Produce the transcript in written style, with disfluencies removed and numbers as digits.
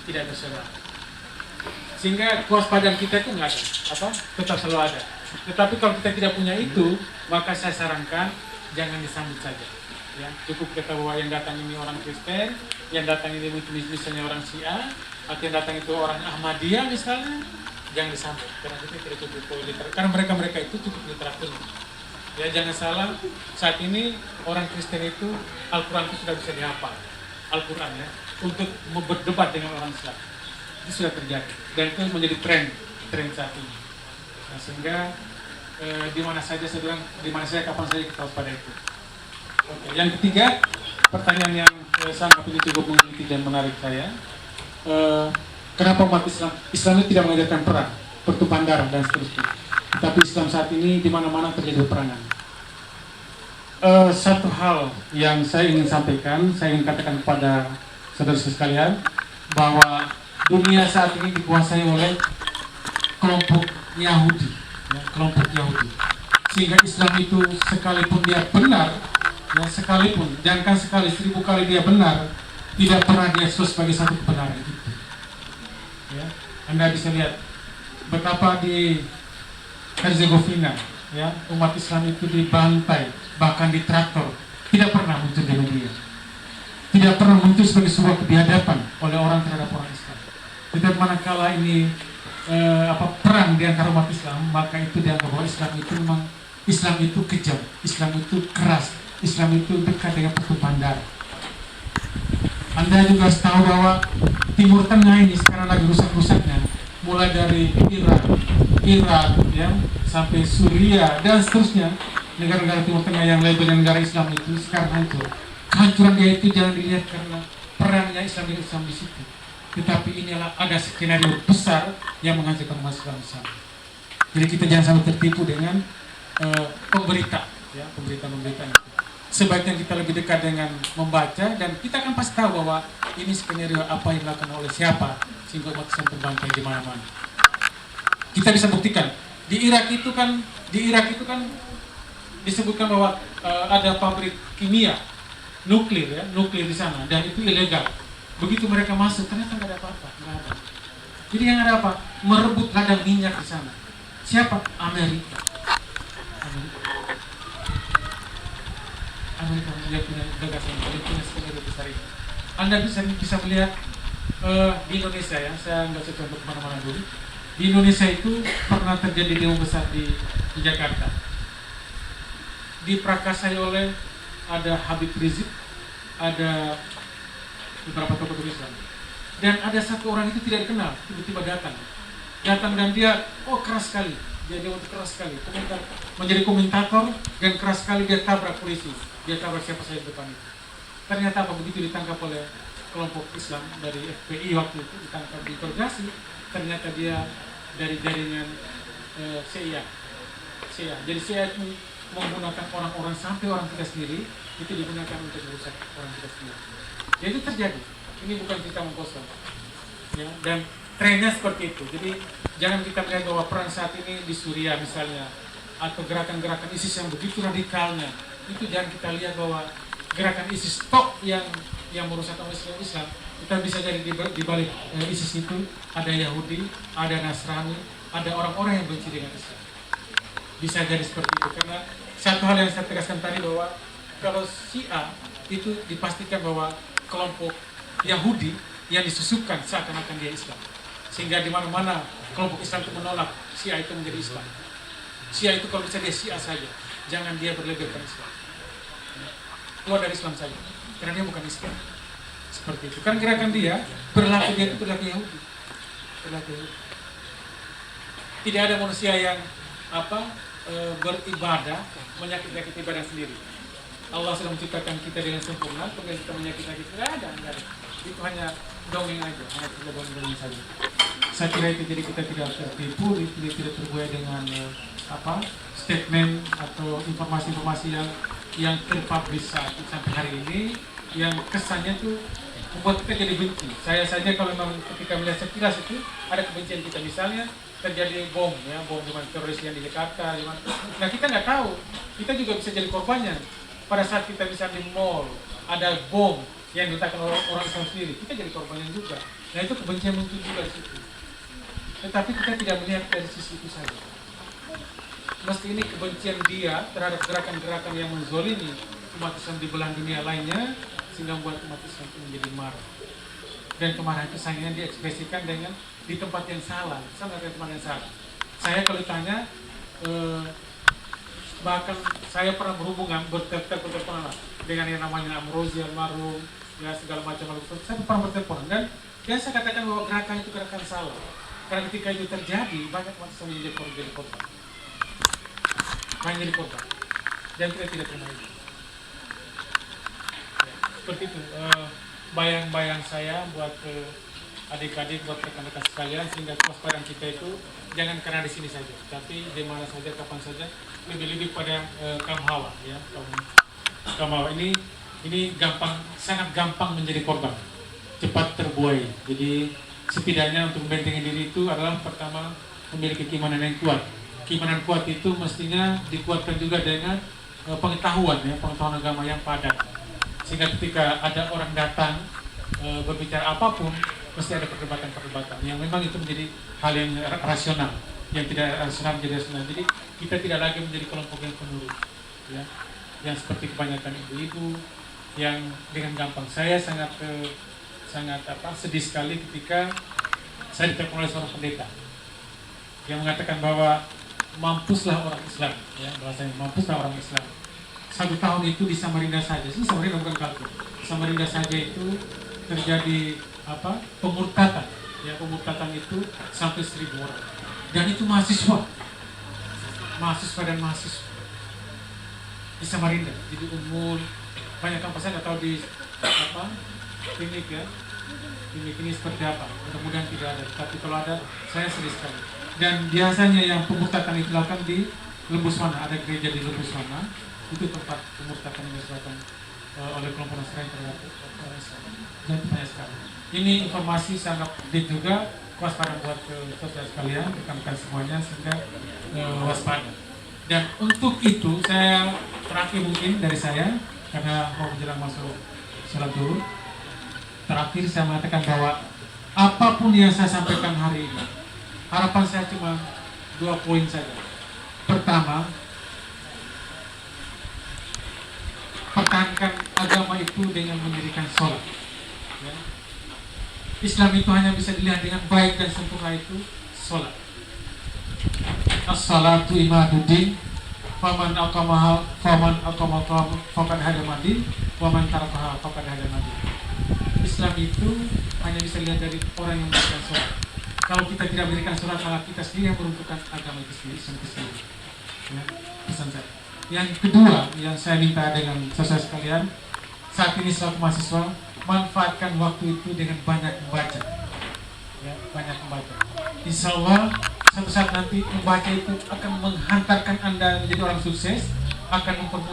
tidak tersebar. Sehingga kewaspadaan kita itu nggak ada, tetap selalu ada. Tetapi kalau kita tidak punya itu, maka saya sarankan jangan disambut saja. Ya, cukup kita bahwa yang datang ini orang Kristen, yang datang ini misalnya orang Syiah, atau yang datang itu orang Ahmadiyah misalnya, jangan disambut. Karena kita tidak cukup literatur. Karena mereka itu cukup literatur. Ya, jangan salah, saat ini orang Kristen itu Al-Quran itu sudah bisa dihafal. Al-Quran ya, untuk berdebat dengan orang Islam. Itu sudah terjadi. Dan itu menjadi tren saat ini. Nah, sehingga di mana saja saya bilang, di mana saja, kapan saja kita harus pada itu. Oke. Yang ketiga, pertanyaan yang sangat ini cukup menggelitik dan menarik saya. Kenapa umat Islam itu tidak mengajarkan perang, pertumpahan darah dan seterusnya. Tapi Islam saat ini di mana-mana terjadi peperangan. Satu hal yang saya ingin sampaikan, saya ingin katakan kepada saudara-saudara sekalian, bahwa dunia saat ini dikuasai oleh kelompok Yahudi, ya, kelompok Yahudi. Sehingga Islam itu sekalipun dia benar, ya, sekalipun, jangankan sekali, 1000 kali dia benar, tidak pernah dia sebagai satu kebenaran itu. Ya, Anda bisa lihat betapa di Herzegovina, ya, umat Islam itu dibantai, bahkan ditraktor, tidak pernah muncul di media, tidak pernah muncul sebagai sebuah kebiadaban oleh orang terhadap orang Islam. Tetapi manakala ini perang di antara umat Islam, maka itu dianggap bahwa Islam itu memang Islam itu kejam, Islam itu keras, Islam itu dekat dengan pertumpahan darah. Anda juga harus tahu bahwa Timur Tengah ini sekarang lagi rusak-rusaknya, mulai dari Irak, ya, sampai Suriah dan seterusnya. Negara-negara Timur Tengah yang lain dengan negara Islam itu sekarang hancur. Kehancuran dia itu jangan dilihat karena perangnya Islam dengan Islam di situ, tetapi inilah ada skenario besar yang menghancurkan umat Islam di sana. Jadi kita jangan sampai tertipu dengan pemberita, ya, pemberitaan itu. Sebaiknya kita lebih dekat dengan membaca, dan kita akan pasti tahu bahwa ini skenario apa yang dilakukan oleh siapa sehingga umat Islam terbantai di mana-mana. Kita bisa buktikan di Irak itu kan disebutkan bahwa ada pabrik kimia nuklir di sana, dan itu ilegal. Begitu mereka masuk ternyata nggak ada apa-apa, nggak ada. Jadi yang ada apa? Merebut ladang minyak di sana. Siapa? Amerika dia punya gagasan, dia punya skenario besar itu. Anda bisa melihat di Indonesia, ya, saya nggak usah contoh kemana-mana dulu. Di Indonesia itu pernah terjadi demo besar di Jakarta. Diprakasai oleh ada Habib Rizik, ada beberapa tokoh Islam, dan ada satu orang itu tidak dikenal, tiba-tiba datang dan dia keras sekali, dia keras sekali, menjadi komentator, dan keras sekali dia tabrak polisi, dia tabrak siapa saja di depan itu. Ternyata apa, begitu ditangkap oleh kelompok Islam dari FPI waktu itu, ditangkap, diinterogasi, ternyata dia dari jaringan CIA. Jadi CIA itu menggunakan orang-orang, sampai orang kita sendiri itu digunakan untuk merusak orang kita sendiri. Jadi itu terjadi. Ini bukan cerita kosong, ya, dan trennya seperti itu. Jadi jangan kita melihat bahwa perang saat ini di Suriah misalnya, atau gerakan-gerakan ISIS yang begitu radikalnya, itu jangan kita lihat bahwa gerakan ISIS yang merusak Islam. Kita bisa jadi di balik ISIS itu ada Yahudi, ada Nasrani, ada orang-orang yang benci dengan Islam. Bisa jadi seperti itu, karena satu hal yang saya tegaskan tadi bahwa kalau Syiah itu dipastikan bahwa kelompok Yahudi yang disusupkan seakan-akan dia Islam, sehingga di mana-mana kelompok Islam itu menolak Syiah itu menjadi Islam. Syiah itu kalau bisa dia Syiah saja, jangan dia berlabelkan Islam, keluar dari Islam saja, karena dia bukan Islam. Seperti itu kan gerakan dia, berlaku dia itu berlaku Yahudi. Tidak ada manusia yang beribadah menyakiti ibadah sendiri. Allah sudah menciptakan kita dengan sempurna, kemudian kita menyakiti kita, tidak ada. Itu hanya dongeng aja, hanya dongeng saja. Saya kira itu, jadi kita tidak tertipu, tidak terbuai dengan statement atau informasi-informasi yang terpublish sampai hari ini, yang kesannya tuh membuat kita jadi benci. Saya saja kalau memang ketika melihat sekilas itu ada kebencian kita, misalnya terjadi bom dengan teroris yang di Jakarta, nah kita nggak tahu, kita juga bisa jadi korbannya. Pada saat kita bisa di mall ada bom, yang diletakkan orang Islam sendiri, kita jadi korbannya juga. Nah itu kebencian muncul juga di situ. Tetapi kita tidak melihat dari sisi itu saja. Mesti ini kebencian dia terhadap gerakan-gerakan yang menzolimi umat Islam di belahan dunia lainnya, sehingga membuat umat Islam itu menjadi marah. Dan kemarahan itu sayangnya diekspresikan dengan di tempat yang salah, sama dengan tempat yang salah. Saya kalau ditanya, bahkan saya pernah berhubungan bertelepon dengan yang namanya Amrozi, almarhum, ya segala macam almarhum. Saya pernah bertelepon dan saya katakan bahwa gerakan itu gerakan salah. Karena ketika itu terjadi, banyak umat Islam menjadi korban. Banyak jadi korban. Dan kita tidak terima itu. Ya, seperti itu. Bayang-bayang saya buat adik-adik, buat rekan-rekan sekalian, sehingga kewaspadaan kita itu jangan karena di sini saja, tapi di mana saja, kapan saja, lebih-lebih pada kaum hawa, ya. Kaum hawa ini gampang, sangat gampang menjadi korban, cepat terbuai. Jadi setidaknya untuk membentengi diri itu adalah pertama memiliki keimanan yang kuat. Keimanan kuat itu mestinya dikuatkan juga dengan pengetahuan, ya, pengetahuan agama yang padat. Sehingga ketika ada orang datang berbicara apapun, mesti ada perdebatan-perdebatan yang memang itu menjadi hal yang rasional, yang tidak rasional menjadi rasional. Jadi kita tidak lagi menjadi kelompok yang penurut, ya, yang seperti kebanyakan ibu-ibu yang dengan gampang. Saya sangat sedih sekali ketika saya ditelepon oleh seorang pendeta yang mengatakan bahwa mampuslah orang Islam, ya, bahasanya mampuslah orang Islam. 1 tahun itu di Samarinda saja, ini Samarinda bukan Kaltim. Samarinda saja itu terjadi pemurtatan, ya, pemurtatan itu sampai 1000 orang, dan itu mahasiswa dan mahasiswa di Samarinda. Jadi umur banyak kampus, saya nggak tahu di klinik, ya, klinik ini seperti apa. Mudah-mudahan tidak ada, tapi kalau ada saya sedih sekali. Dan biasanya yang pemurtatan itu dilakukan di Lembuswana, ada gereja di Lembuswana, itu tempat pemurtatan yang dilakukan oleh kelompok Nasrani terhadap orang Islam. Dan banyak sekali. Ini informasi sangat penting juga, waspada buat saudara sekalian, rekan-rekan semuanya, sehingga waspada. Dan untuk itu saya terakhir mungkin dari saya, karena mau menjelang masuk sholat zuhur, terakhir saya mengatakan bahwa apapun yang saya sampaikan hari ini, harapan saya cuma 2 poin saja. Pertama, pertahankan agama itu dengan mendirikan sholat, ya. Islam itu hanya bisa dilihat dengan baik dan sempurna itu sholat. As-salatu imaduddin, faman aqamaha faqad hadamadin, waman tarakaha faqad hadamadin. Islam itu hanya bisa dilihat dari orang yang mendirikan sholat. Kalau kita tidak mendirikan sholat, maka kita sendiri yang meruntuhkan agama itu sendiri, ya, pesan saya. Yang kedua yang saya minta dengan saudara sekalian, saat ini selaku mahasiswa, manfaatkan waktu itu dengan banyak membaca, ya, banyak membaca. Insya Allah suatu saat nanti membaca itu akan menghantarkan Anda menjadi orang sukses, akan mempermudah